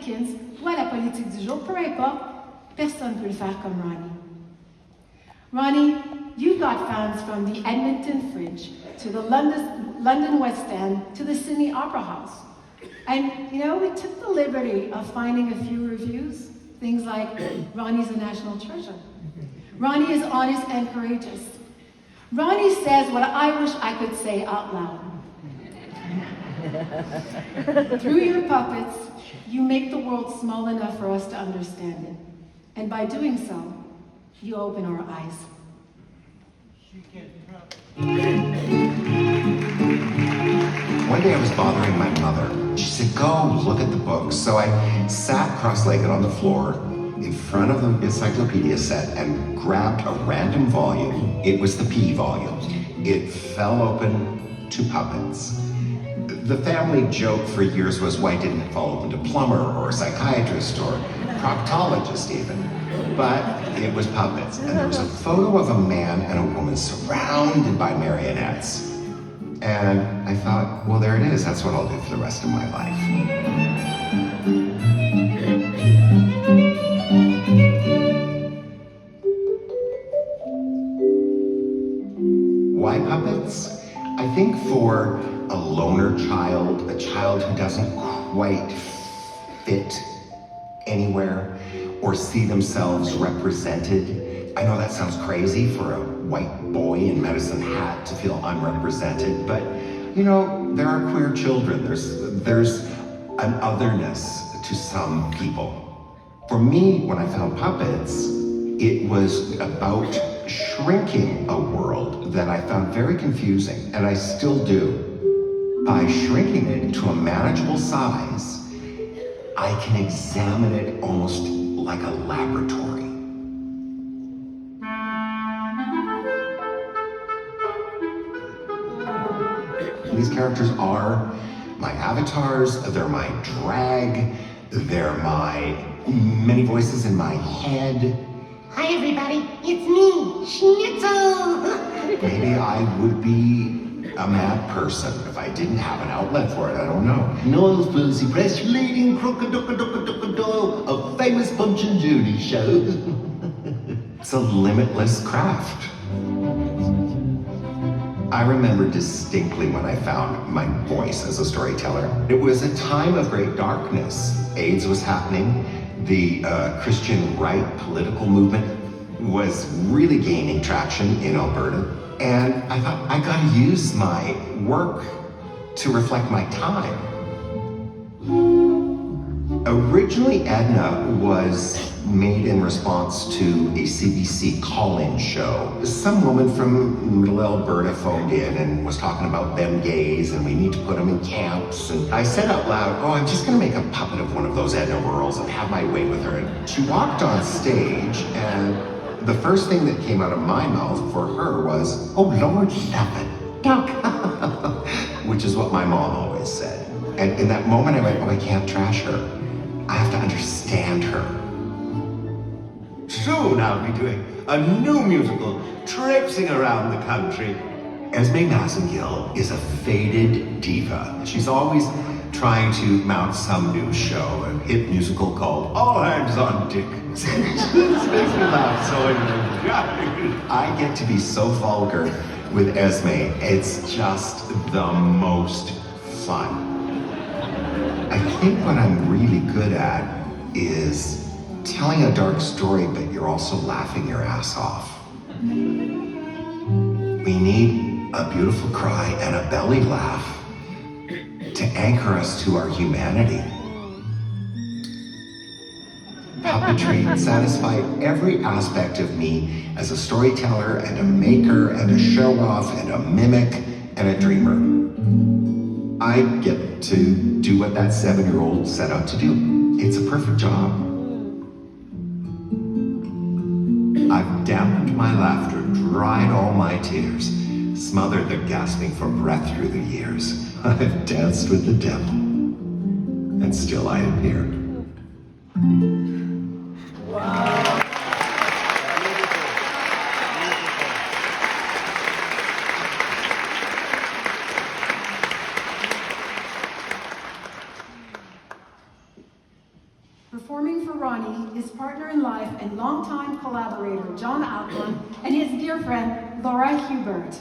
Dickens ou à la politique du jour, peu importe, personne ne peut le faire comme Ronnie. Ronnie, you got fans from the Edmonton Fringe to the London West End to the Sydney Opera House. And, we took the liberty of finding a few reviews, things like, Ronnie's a national treasure. Ronnie is honest and courageous. Ronnie says what I wish I could say out loud. Through your puppets, you make the world small enough for us to understand it. And by doing so, you open our eyes. One day I was bothering my mother. She said, go look at the books. So I sat cross-legged on the floor in front of the encyclopedia set and grabbed a random volume. It was the P volume. It fell open to puppets. The family joke for years was, why didn't it fall open to plumber or psychiatrist or proctologist even? But it was puppets. And there was a photo of a man and a woman surrounded by marionettes. And I thought, well, there it is. That's what I'll do for the rest of my life. Why puppets? I think for a loner child, a child who doesn't quite fit anywhere or see themselves represented. I know that sounds crazy for a white boy in Medicine Hat to feel unrepresented, but there are queer children. There's an otherness to some people. For me, when I found puppets, it was about shrinking a world that I found very confusing, and I still do. By shrinking it to a manageable size, I can examine it almost like a laboratory. These characters are my avatars, they're my drag, they're my many voices in my head. Hi everybody, it's me, Schnitzel! Maybe I would be a mad person if I didn't have an outlet for it, I don't know. Noel's Pussy Press, leading crocodile, a famous Punch and Judy show. It's a limitless craft. I remember distinctly when I found my voice as a storyteller. It was a time of great darkness. AIDS was happening. The Christian right political movement was really gaining traction in Alberta. And I thought, I gotta use my work to reflect my time. Originally, Edna was made in response to a CBC call-in show. Some woman from middle Alberta phoned in and was talking about them gays and we need to put them in camps. And I said out loud, oh, I'm just gonna make a puppet of one of those Edna girls and have my way with her. And she walked on stage and the first thing that came out of my mouth for her was, oh Lord, stop it, duck. Which is what my mom always said. And in that moment I went, oh, I can't trash her. I have to understand her. Soon I'll be doing a new musical, traipsing around the country. Esme Massengill is a faded diva. She's always trying to mount some new show, a hit musical called All Hands on Dick. This makes me laugh so I get to be so vulgar with Esme. It's just the most fun. I think what I'm really good at is telling a dark story, but you're also laughing your ass off. We need a beautiful cry and a belly laugh to anchor us to our humanity. Puppetry satisfied every aspect of me as a storyteller and a maker and a show-off and a mimic and a dreamer. I get to do what that 7-year-old set out to do. It's a perfect job. I've dampened my laughter, dried all my tears, smothered the gasping for breath through the years. I've danced with the devil, and still I am here. Wow. Performing for Ronnie, his partner in life and longtime collaborator, John Alcorn, and his dear friend, Laura Hubert.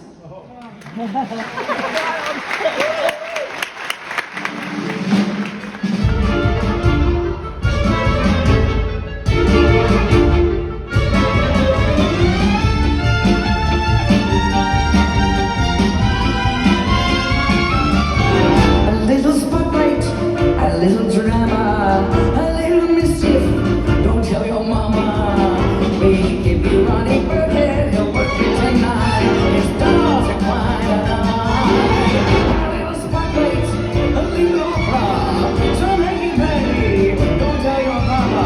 A little spotlight, a little drama, a little mischief. Don't tell your mama. We give you Ronnie Burkett, he'll work you tonight. His dolls are quite alive. A little spotlight, a little opera. So make it ready. Don't tell your mama.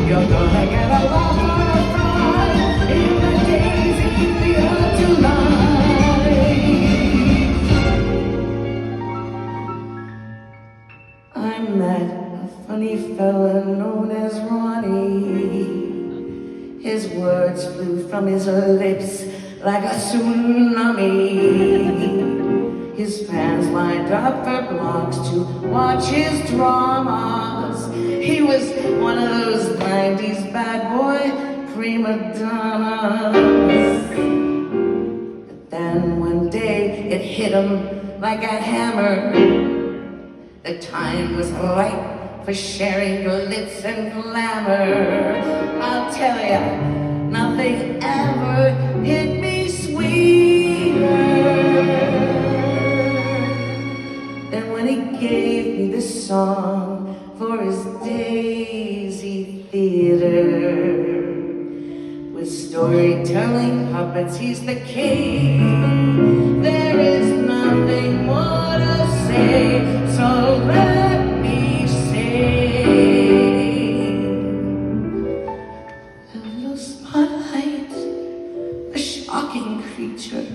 You're gonna get a lot of fun in the Daisy Theater tonight. I met a funny fella known as Ronnie. His words flew from his lips like a tsunami. His fans lined up for blocks to watch his dramas. He was one of those 90s bad boy prima donnas. But then one day it hit him like a hammer. The time was right for sharing your lips and glamour. I'll tell ya, nothing ever hit me sweeter than when he gave me this song for his Daisy Theater. With storytelling puppets, he's the king. There is nothing more to say. So let me sing. A little spotlight, a shocking creature.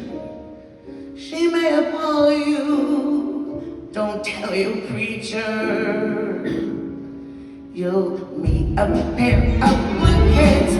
She may appall you. Don't tell your preacher. You'll meet a pair of buckets.